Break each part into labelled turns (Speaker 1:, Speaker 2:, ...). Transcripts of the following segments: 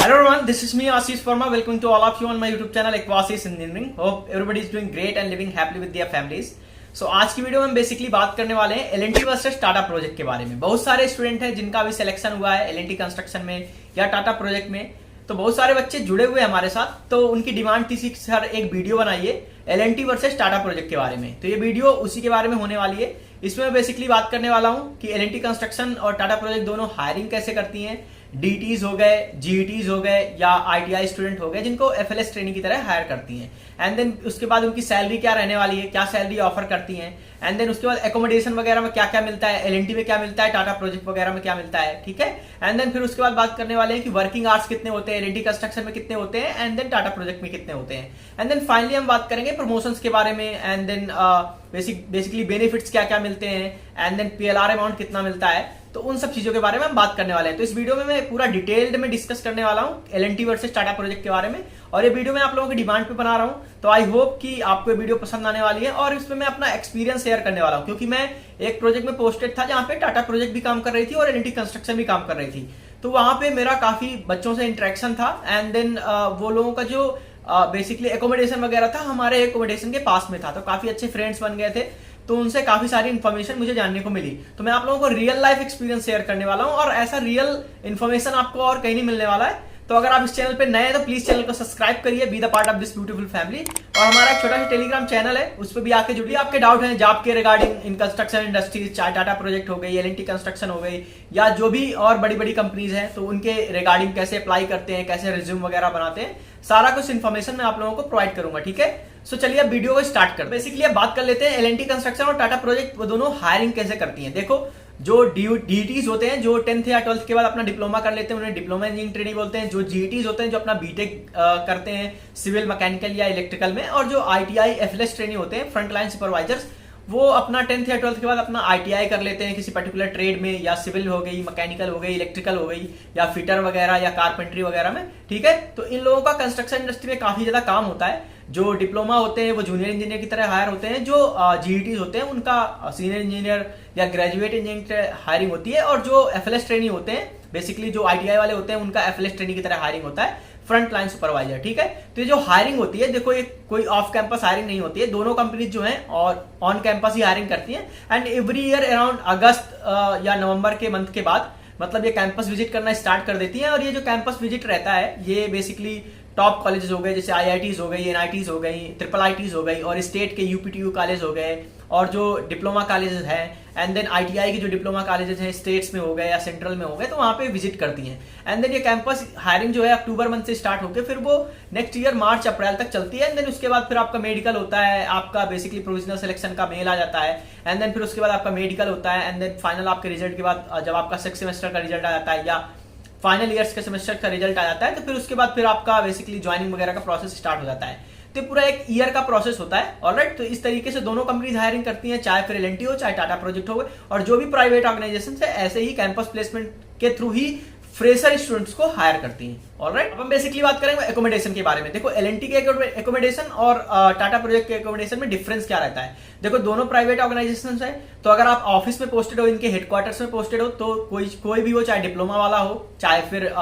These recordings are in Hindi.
Speaker 1: Hello everyone, this is me Ashish Verma. Welcome to all of you on my YouTube channel Aquasis Engineering. Hope everybody is doing great and living happily with their families. So आज की वीडियो में हम बेसिकली बात करने वाले हैं L&T वर्सेस टाटा प्रोजेक्ट के बारे में। बहुत सारे स्टूडेंट हैं जिनका अभी सिलेक्शन हुआ है L&T कंस्ट्रक्शन में या टाटा प्रोजेक्ट में, तो बहुत सारे बच्चे जुड़े हुए हैं हमारे साथ। तो उनकी डिमांड थी कि सर एक वीडियो बनाइए L&T वर्सेस टाटा प्रोजेक्ट के बारे में। तो ये वीडियो उसी के बारे में होने वाली है। इसमें मैं बेसिकली बात करने वाला हूँ कि L&T कंस्ट्रक्शन और टाटा प्रोजेक्ट दोनों हायरिंग कैसे करती हैं, डीटीज हो गए, जीईटीज हो गए या आईटीआई स्टूडेंट हो गए जिनको एफएलएस ट्रेनिंग की तरह हायर करती हैं। एंड देन उसके बाद उनकी सैलरी क्या रहने वाली है, क्या सैलरी ऑफर करती हैं। एंड देन उसके बाद एकोमोडेशन वगैरह में क्या क्या मिलता है, एलएनटी में क्या मिलता है, टाटा प्रोजेक्ट वगैरह में क्या मिलता है, ठीक है। एंड देन फिर उसके बाद बात करने वाले हैं कि वर्किंग आवर्स कितने होते हैं, एलएनटी कंस्ट्रक्शन में कितने होते हैं, एंड देन टाटा प्रोजेक्ट में कितने होते हैं। एंड देन फाइनली हम बात करेंगे प्रमोशंस के बारे में। एंड देन बेसिकली बेनिफिट्स क्या क्या मिलते हैं, एंड देन पीएलआर अमाउंट कितना मिलता है। तो उन सब चीजों के बारे में हम बात करने वाले हैं। तो इस वीडियो में मैं पूरा डिटेल्ड में डिस्कस करने वाला हूं L&T वर्सेस टाटा प्रोजेक्ट के बारे में, और ये वीडियो मैं आप लोगों की डिमांड पे बना रहा हूं। तो आई होप कि आपको ये वीडियो पसंद आने वाली है, और इसमें मैं अपना एक्सपीरियंस शेयर करने वाला हूं, क्योंकि मैं एक प्रोजेक्ट में पोस्टेड था जहां पे टाटा प्रोजेक्ट भी काम कर रही थी और L&T कंस्ट्रक्शन भी काम कर रही थी। तो वहां पे मेरा काफी बच्चों से इंटरेक्शन था। एंड देन वो लोगों का जो बेसिकली एकोमोडेशन वगैरह था हमारे एकोमोडेशन के पास में था, तो काफी अच्छे फ्रेंड्स बन गए थे। तो उनसे काफी सारी इन्फॉर्मेशन मुझे जानने को मिली। तो मैं आप लोगों को रियल लाइफ एक्सपीरियंस शेयर करने वाला हूं, और ऐसा रियल इन्फॉर्मेशन आपको और कहीं नहीं मिलने वाला है। तो अगर आप इस चैनल पे नए हैं तो प्लीज चैनल को सब्सक्राइब करिए, B the part of this beautiful family. और हमारा एक छोटा सा टेलीग्राम चैनल है, उस पर भी आके जुड़िए। आपके डाउट हैं जॉब के रिगार्डिंग इन कंस्ट्रक्शन इंडस्ट्रीज, चाहे टाटा प्रोजेक्ट हो गई, L&T कंस्ट्रक्शन हो गई, या जो भी और बड़ी बड़ी कंपनीज हैं, तो उनके रिगार्डिंग कैसे अप्लाई करते हैं, कैसे रिज्यूम वगैरह बनाते हैं, सारा कुछ इन्फॉर्मेशन मैं आप लोगों को प्रोवाइड करूंगा, ठीक है। सो चलिए अब वीडियो को स्टार्ट कर। बेसिकली अब बात कर लेते हैं L&T कंस्ट्रक्शन और टाटा प्रोजेक्ट वो दोनों हायरिंग कैसे करती हैं। देखो, जो डीटीज होते हैं जो 10th या 12th के बाद अपना डिप्लोमा कर लेते हैं, उन्हें डिप्लोमा इंजीनियरिंग ट्रेनिंग बोलते हैं। जो जीईटीज होते हैं जो अपना बीटेक करते हैं सिविल, मैकेनिकल या इलेक्ट्रिकल में, और जो आईटीआई एफएलएस ट्रेनिंग होते हैं फ्रंट लाइन सुपरवाइजर्स, वो अपना 10th या 12th के बाद अपना आईटीआई कर लेते हैं किसी पर्टिकुलर ट्रेड में, या सिविल हो गई, मैकेनिकल हो गई, इलेक्ट्रिकल हो गई, या फिटर वगैरह या कारपेंट्री वगैरह में, ठीक है। तो इन लोगों का कंस्ट्रक्शन इंडस्ट्री में काफी ज्यादा काम होता है। जो डिप्लोमा होते हैं वो जूनियर इंजीनियर की तरह हायर होते हैं, जो जीईटीज होते हैं उनका सीनियर इंजीनियर या ग्रेजुएट इंजीनियर हायरिंग होती है, और जो एफएलएस ट्रेनिंग होते हैं बेसिकली जो आईटीआई वाले होते हैं उनका एफएलएस ट्रेनिंग की तरह हायरिंग होता है, फ्रंट लाइन सुपरवाइजर, ठीक है। तो ये जो हायरिंग होती है, देखो ये कोई ऑफ कैंपस हायरिंग नहीं होती है, दोनों कंपनीज जो हैं और ऑन कैंपस ही हायरिंग करती हैं। एंड एवरी ईयर अराउंड अगस्त या नवंबर के मंथ के बाद मतलब ये कैंपस विजिट करना स्टार्ट कर देती है। और ये जो कैंपस विजिट रहता है ये बेसिकली टॉप कॉलेजेस हो गए, जैसे आईआईटीज हो गई, एनआईटीज हो गई, ट्रिपल आईटीज हो गई, और स्टेट के यूपीटीयू कॉलेज हो गए, और जो डिप्लोमा कॉलेजेस हैं, एंड देन आईटीआई के जो डिप्लोमा कॉलेजेस हैं स्टेट्स में हो गए या सेंट्रल में हो गए, तो वहां पे विजिट करती हैं। एंड देन ये कैंपस हायरिंग जो है अक्टूबर मंथ से स्टार्ट होकर फिर वो नेक्स्ट ईयर मार्च अप्रैल तक चलती है। एंड देन उसके बाद फिर आपका मेडिकल होता है, आपका बेसिकली प्रोविजनल सिलेक्शन का मेल आ जाता है। एंड देन फिर उसके बाद आपका मेडिकल होता है। एंड देन फाइनल आपके रिजल्ट के बाद जब आपका 6th सेमेस्टर का रिजल्ट आ जाता है या फाइनल ईयर्स के सेमेस्टर का रिजल्ट आ जाता है, तो फिर उसके बाद फिर आपका बेसिकली ज्वाइनिंग वगैरह का प्रोसेस स्टार्ट हो जाता है। तो पूरा एक ईयर का प्रोसेस होता है, ऑलराइट। तो इस तरीके से दोनों कंपनीज हायरिंग करती हैं, चाहे फिर L&T हो चाहे टाटा प्रोजेक्ट हो, और जो भी प्राइवेट ऑर्गेनाइजेशन है ऐसे ही कैंपस प्लेसमेंट के थ्रू ही फ्रेशर स्टूडेंट्स को हायर करती हैं, ऑलराइट। अब हम बेसिकली बात करेंगे एकोमोडेशन के बारे में। देखो, L&T के एकोमोडेशन और टाटा प्रोजेक्ट के एकोमोडेशन में डिफरेंस क्या रहता है। देखो, दोनों प्राइवेट ऑर्गेनाइजेशंस हैं, तो अगर आप ऑफिस में पोस्टेड हो, इनके हेडक्वार्टर्स में पोस्टेड हो, तो कोई भी हो, चाहे डिप्लोमा वाला हो, चाहे फिर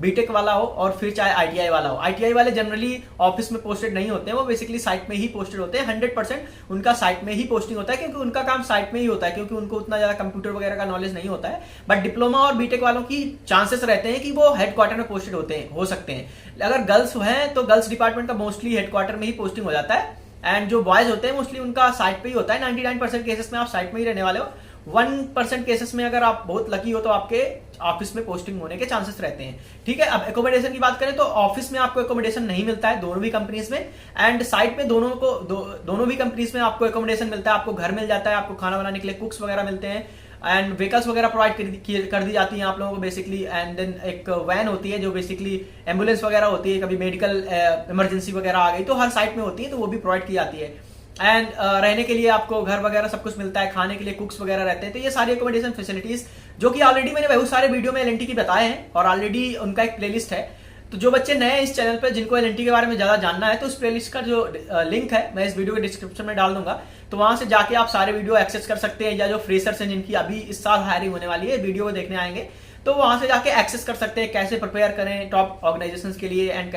Speaker 1: बीटेक वाला हो, और फिर चाहे आईटीआई वाला हो। आईटीआई वाले जनरली ऑफिस में पोस्टेड नहीं होते हैं, वो बेसिकली साइट में ही पोस्टेड होते हैं। 100% उनका साइट में ही पोस्टिंग होता है, क्योंकि उनका काम साइट में ही होता है, क्योंकि उनको उतना ज्यादा कंप्यूटर वगैरह का नॉलेज नहीं होता है। बट डिप्लोमा और बीटेक वालों की चांसेस रहते हैं कि वो हेडक्वार्टर में पोस्टेड हो सकते हैं। अगर गर्ल्स हैं तो गर्ल्स डिपार्टमेंट का मोस्टली हेडक्वार्टर में ही पोस्टिंग हो जाता है। एंड जो बॉयज होते हैं मोस्टली उनका साइट पे ही होता है। 99% केसेस में आप साइट में ही रहने वाले हो। 1% केसेस में अगर आप बहुत लकी हो तो आपके ऑफिस में पोस्टिंग होने के चांसेस रहते हैं, ठीक है। अब एकोमोडेशन की बात करें तो ऑफिस में आपको एकोमोडेशन नहीं मिलता है दोनों भी कंपनीज में, एंड साइट में दोनों भी कंपनीज में आपको एकोमोडेशन मिलता है। आपको घर मिल जाता है, आपको खाना बनाने के लिए कुक्स वगैरह मिलते हैं, एंड व्हीकल्स वगैरह प्रोवाइड कर दी जाती हैं आप लोगों को बेसिकली। एंड देन एक वैन होती है जो बेसिकली एम्बुलेंस वगैरह होती है, कभी मेडिकल इमरजेंसी वगैरह आ गई तो हर साइट में होती है, तो वो भी प्रोवाइड की जाती है। एंड रहने के लिए आपको घर वगैरह सब कुछ मिलता है, खाने के लिए कुक्स वगैरह रहते हैं। तो ये सारी अकोमोडेशन फैसिलिटीज जो कि ऑलरेडी मैंने बहुत सारे वीडियो में L&T की बताए हैं, और ऑलरेडी उनका एक प्लेलिस्ट है। तो जो बच्चे नए हैं इस चैनल पर, जिनको L&T के बारे में ज्यादा जानना है, तो उस प्लेलिस्ट का जो लिंक है मैं इस वीडियो के डिस्क्रिप्शन में डाल दूंगा, तो वहां से जाके आप सारे वीडियो एक्सेस कर सकते हैं। या जो फ्रेशर्स हैं जिनकी अभी इस साल हायरिंग होने वाली है, वीडियो को देखने आएंगे, तो वहां से जाके एक्सेस कर सकते हैं कैसे प्रिपेयर करें टॉप ऑर्गेनाइजेशंस के लिए, एंड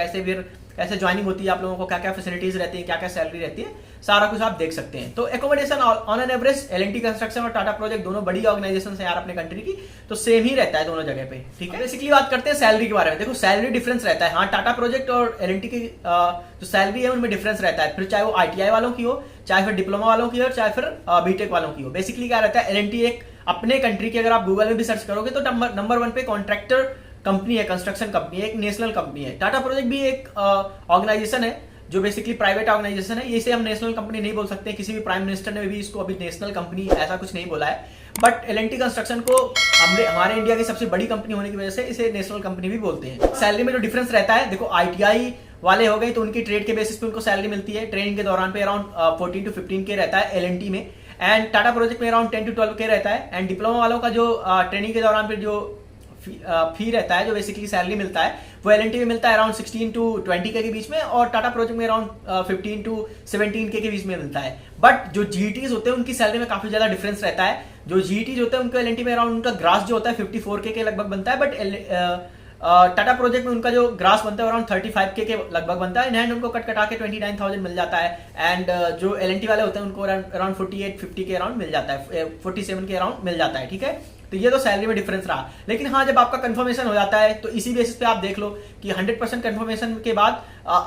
Speaker 1: कैसे ज्वाइनिंग होती है आप लोगों को, क्या क्या फैसिलिटीज रहती है, क्या क्या सैलरी रहती है, सारा कुछ आप देख सकते हैं। तो accommodation on an average L&T construction और टाटा प्रोजेक्ट दोनों बड़ी ऑर्गेनाइजेशन है यार अपने कंट्री की, तो सेम ही रहता है दोनों जगह पे, ठीक है। बेसिकली बात करते हैं सैलरी के बारे में। देखो सैलरी डिफरेंस रहता है, हाँ टाटा प्रोजेक्ट और एल&टी की जो सैलरी है उनमें डिफरेंस रहता है, फिर चाहे वो ITI वालों की हो, चाहे फिर डिप्लोमा वालों की हो, चाहे फिर बीटेक वालों की हो। बेसिकली क्या रहता है, एल&टी एक अपने कंट्री की, अगर आप गूगल में भी सर्च करोगे तो नंबर 1 पे कॉन्ट्रैक्टर कंपनी है, कंस्ट्रक्शन कंपनी है, एक नेशनल कंपनी है। टाटा प्रोजेक्ट भी एक ऑर्गेनाइजेशन है जो बेसिकली प्राइवेट ऑर्गेनाइजेशन है। इसे हम नेशनल कंपनी नहीं बोल सकते, किसी भी प्राइम मिनिस्टर ने भी इसको अभी नेशनल कंपनी ऐसा कुछ नहीं बोला है, बट एल&टी कंस्ट्रक्शन को हमारे इंडिया की सबसे बड़ी कंपनी होने की वजह से इसे नेशनल कंपनी भी बोलते हैं। सैलरी में जो डिफरेंस रहता है, देखो ITI वाले हो गए तो उनकी ट्रेड के बेसिस पे उनको सैलरी मिलती है, ट्रेनिंग के दौरान पे अराउंड 14 to 15 के रहता है एल&टी में, एंड टाटा प्रोजेक्ट में अराउंड 10 to 12 के रहता है। एंड डिप्लोमा वालों का जो ट्रेनिंग के दौरान पे जो फी रहता है, जो बेसिकली सैलरी मिलता है, वो एल&टी में मिलता है अराउंड 16 to 20 के बीच में, और टाटा प्रोजेक्ट में अराउंड 15 to 17 के बीच में मिलता है। बट जो GTs होते हैं उनकी सैलरी में काफी ज्यादा डिफरेंस रहता है। जो GTs होते हैं उनको एल&टी में अराउंड उनका ग्रास जो होता है 54K के लगभग बनता है, बट टाटा प्रोजेक्ट में उनका जो ग्रास बनता है अराउंड 35K के लगभग बनता है, इन हैंड उनको कट कटा के 29,000 मिल जाता है। एंड जो एल&टी वाले होते हैं उनको अराउंड 48-50 के अराउंड मिल जाता है, 47 के अराउंड मिल जाता है, ठीक है। तो ये तो सैलरी में डिफरेंस रहा। लेकिन हाँ, जब आपका कंफर्मेशन हो जाता है तो इसी बेसिस पे आप देख लो कि 100% कंफर्मेशन के बाद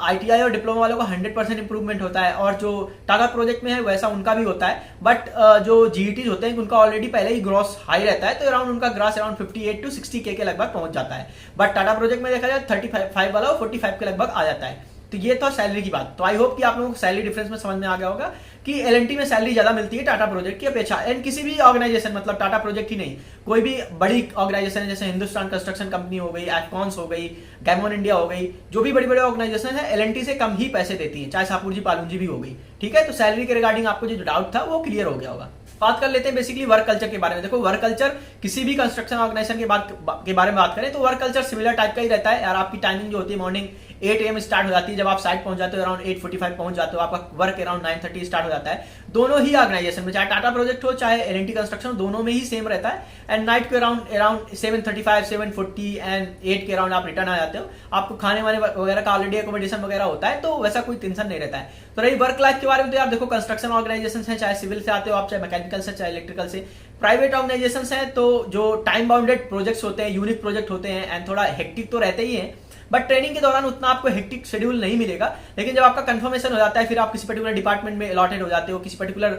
Speaker 1: ITI और डिप्लोमा वालों का 100% इंप्रूवमेंट होता है, और जो टाटा प्रोजेक्ट में है वैसा उनका भी होता है। बट जो GETs होते हैं उनका ऑलरेडी पहले ही ग्रॉस हाई रहता है, तो अराउंड उनका ग्रास अराउंड 58 to 60K के लगभग पहुंच जाता है। बट टाटा प्रोजेक्ट में देखा जाए 35 वाला 45 के लगभग आ जाता है। तो ये तो सैलरी की बात। तो आई होप कि आप लोगों को सैलरी डिफरेंस में समझ में आ गया होगा कि एल&टी में सैलरी ज्यादा मिलती है टाटा प्रोजेक्ट की अपेक्षा। एंड किसी भी ऑर्गेनाइजेशन, मतलब टाटा प्रोजेक्ट ही नहीं, कोई भी बड़ी ऑर्गेनाइजेशन है, जैसे हिंदुस्तान कंस्ट्रक्शन कंपनी हो गई, एफकॉन्स हो गई, गैमोन इंडिया हो गई, जो भी बड़ी बड़ी ऑर्गेनाइजेशन है एल&टी से कम ही पैसे देती है, चाहे सापुरजी पालूजी भी हो गई, ठीक है। तो सैलरी के रिगार्डिंग आपको जो डाउट था वो क्लियर हो गया होगा। बात कर लेते हैं बेसिकली वर्क कल्चर के बारे में। देखो वर्क कल्चर किसी भी कंस्ट्रक्शन ऑर्गेनाइजेशन के बारे में बात करें तो वर्क कल्चर सिमिलर टाइप का ही रहता है यार। आपकी टाइमिंग जो होती है मॉर्निंग 8 AM स्टार्ट हो जाती है, जब आप साइट पहुंच जाते हो अराउंड 8:45 पहुंच जाते हो, आपका वर्क अराउंड 9:30 स्टार्ट हो जाता है। दोनों ही ऑर्गेनाइजेशन में, चाहे टाटा प्रोजेक्ट हो चाहे एल&टी कंस्ट्रक्शन, दोनों में ही सेम रहता है। एंड नाइट के अराउंड 7:35 7:40 एंड 8 के अराउंड आप रिटर्न आ जाते हो। आपको खाने वाने वगैरह का ऑलरेडी अकोमोडेशन वगैरह होता है, तो वैसा कोई टेंशन नहीं रहता है। तो रही वर्क लाइफ के बारे में, तो यार देखो कंस्ट्रक्शन ऑर्गेनाइजेशन है, चाहे सिविल से आते हो आप, चाहे मैकेनिकल से, चाहे इलेक्ट्रिकल से, प्राइवेट ऑर्गेनाइजेशन है, तो जो टाइम बाउंडेड प्रोजेक्ट्स होते हैं, यूनिक प्रोजेक्ट होते हैं, एंड थोड़ा हेक्टिक तो रहते ही है, बट ट्रेनिंग के दौरान उतना आपको हेक्टिक शेड्यूल नहीं मिलेगा। लेकिन जब आपका कंफर्मेशन हो जाता है, फिर आप किसी पर्टिकुलर डिपार्टमेंट में अलॉटेड हो जाते हो, किसी पर्टिकुलर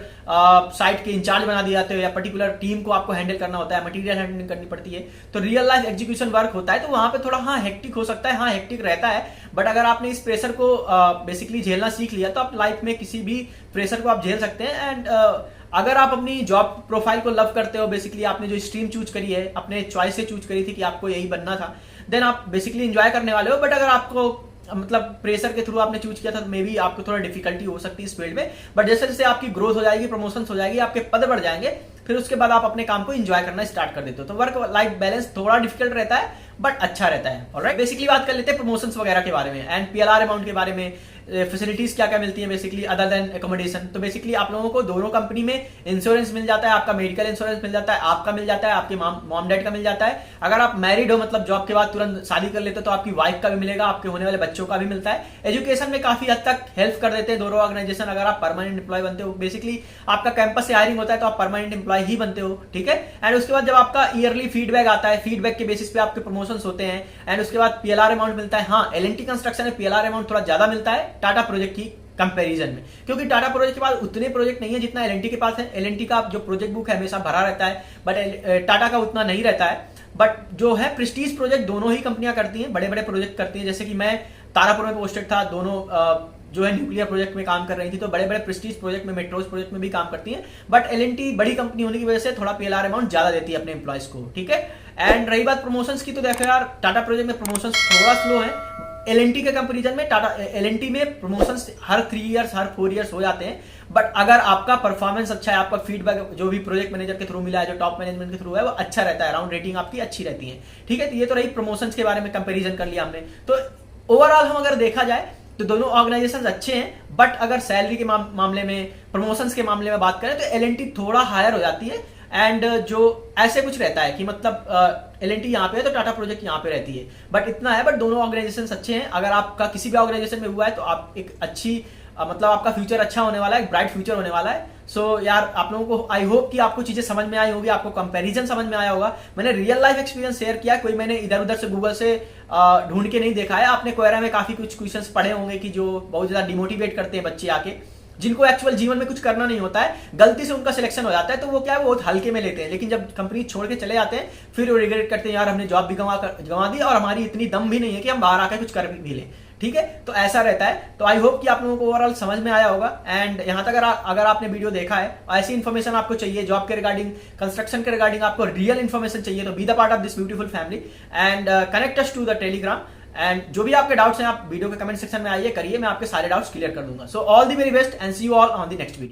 Speaker 1: साइट के इंचार्ज बना दिए जाते हो, या पर्टिकुलर टीम को आपको हैंडल करना होता है, मटेरियल हैंडलिंग करनी पड़ती है, तो रियल लाइफ एग्जीक्यूशन वर्क होता है, तो वहां पे थोड़ा हाँ हेक्टिक हो सकता है, हाँ हेक्टिक रहता है। बट अगर आपने इस प्रेशर को बेसिकली झेलना सीख लिया तो आप लाइफ में किसी भी प्रेशर को आप झेल सकते हैं। एंड अगर आप अपनी जॉब प्रोफाइल को लव करते हो, बेसिकली आपने जो स्ट्रीम चूज करी है, अपने चॉइस से चूज करी थी कि आपको यही बनना था, देन आप बेसिकली एंजॉय करने वाले हो। बट अगर आपको मतलब प्रेशर के थ्रू आपने चूज किया था, तो मे बी आपको थोड़ा डिफिकल्टी हो सकती है इस फील्ड में। बट जैसे जैसे आपकी ग्रोथ हो जाएगी, प्रमोशन हो जाएगी, आपके पद बढ़ जाएंगे, फिर उसके बाद आप अपने काम को एंजॉय करना स्टार्ट कर देते हो। तो वर्क लाइफ बैलेंस थोड़ा डिफिकल्ट रहता है, बट अच्छा रहता है। ऑलराइट, बेसिकली बात कर लेते हैं प्रमोशंस वगैरह के बारे में एंड PLR अमाउंट के बारे में, फैसिलिटीज क्या क्या मिलती है बेसिकली अदर देन एकोमोडेशन। तो बेसिकली आप लोगों को दोनों कंपनी में इंश्योरेंस मिल जाता है, आपका मेडिकल इंश्योरेंस मिल जाता है, आपका मिल जाता है, आपके मॉम डैड का मिल जाता है। अगर आप मैरिड हो, मतलब जॉब के बाद तुरंत शादी कर लेते हो, तो आपकी वाइफ का भी मिलेगा, आपके होने वाले बच्चों का भी मिलता है। एजुकेशन में काफी हद तक हेल्प कर देते हैं दोनों ऑर्गेनाइजेशन। अगर आप परमानेंट एम्प्लॉय बनते हो, बेसिकली आपका कैंपस से हायरिंग होता है, तो आप परमानेंट एम्प्लॉय ही बनते हो, ठीक है। एंड उसके बाद जब आपका ईयरली फीडबैक आता है, फीडबैक के बेसिस पे आपके प्रमोशंस होते हैं, एंड उसके बाद PLR अमाउंट मिलता है। हाँ, एल&टी कंस्ट्रक्शन में PLR अमाउंट थोड़ा ज्यादा मिलता है टाटा प्रोजेक्ट की कंपैरिजन में, क्योंकि टाटा प्रोजेक्ट के पास उतने प्रोजेक्ट नहीं है जितना एल&टी के पास है। एल&टी का जो प्रोजेक्ट बुक है हमेशा भरा रहता है, बट टाटा का उतना नहीं रहता है। बट जो है प्रेस्टीज प्रोजेक्ट दोनों ही कंपनियां करती हैं, बड़े बड़े प्रोजेक्ट करती हैं। जैसे कि मैं तारापुर में पोस्टेड था, दोनों जो है न्यूक्लियर प्रोजेक्ट में काम कर रही थी, तो बड़े बड़े प्रेस्टीज प्रोजेक्ट में, मेट्रोज प्रोजेक्ट में भी काम करती हैं। बट एल&टी बड़ी कंपनी होने की वजह से थोड़ा PLR अमाउंट ज्यादा देती है अपने एम्प्लॉयज को, ठीक है। एंड रही बात प्रमोशंस की, तो देखो यार टाटा प्रोजेक्ट में प्रमोशंस थोड़ा स्लो है एल&टी के कंपेरिजन में। टाटा एल&टी में प्रमोशंस हर 3 इयर्स हर 4 इयर्स हो जाते हैं। बट अगर आपका परफॉर्मेंस अच्छा है, आपका फीडबैक जो भी प्रोजेक्ट मैनेजर के थ्रू मिला है, जो टॉप मैनेजमेंट के थ्रू है, वो अच्छा रहता है, अराउंड रेटिंग आपकी अच्छी रहती है, ठीक है। तो ये तो रही प्रमोशंस के बारे में कंपेरिजन कर लिया हमने। तो ओवरऑल हम अगर देखा जाए तो दोनों ऑर्गेनाइजेशंस अच्छे हैं, बट अगर सैलरी के मामले में, प्रमोशंस के मामले में बात करें तो एल&टी थोड़ा हायर हो जाती है। एंड जो ऐसे कुछ रहता है कि मतलब एलएनटी यहाँ पे है तो टाटा प्रोजेक्ट यहाँ पे रहती है, बट इतना है। बट दोनों ऑर्गेनाइजेशन अच्छे हैं। अगर आपका किसी भी ऑर्गेनाइजेशन में हुआ है तो आप एक अच्छी मतलब आपका फ्यूचर अच्छा होने वाला है, एक ब्राइट फ्यूचर होने वाला है। सो यार आप लोगों को आई होप कि आपको चीजें समझ में आई होगी, आपको कंपैरिजन समझ में आया होगा। मैंने रियल लाइफ एक्सपीरियंस शेयर किया, कोई मैंने इधर उधर से गूगल से ढूंढ के नहीं देखा है। आपने क्वेरा में काफी कुछ क्वेश्चंस पढ़े होंगे कि जो बहुत ज्यादा डिमोटिवेट करते हैं बच्चे आके, जिनको एक्चुअल जीवन में कुछ करना नहीं होता है, गलती से उनका सिलेक्शन हो जाता है तो वो क्या है, वो बहुत हल्के में लेते हैं। लेकिन जब कंपनी छोड़ के चले जाते हैं फिर वो रिग्रेट करते हैं, यार हमने जॉब भी गंवा दी और हमारी इतनी दम भी नहीं है कि हम बाहर आकर कुछ कर भी लें। ठीक है, तो ऐसा रहता है। तो आई होप कि आप लोगों को ओवरऑल समझ में आया होगा। एंड यहाँ तक अगर आपने वीडियो देखा है, ऐसी इन्फॉर्मेशन आपको चाहिए जॉब के रिगार्डिंग, कंस्ट्रक्शन के रिगार्डिंग, आपको रियल इन्फॉर्मेशन चाहिए, तो be the part of this beautiful family and connect us to the Telegram. And जो भी आपके डाउट्स हैं आप वीडियो के कमेंट सेक्शन में आइए, करिए, मैं आपके सारे डाउट्स क्लियर कर दूंगा। So all the very best and see you all on the next video.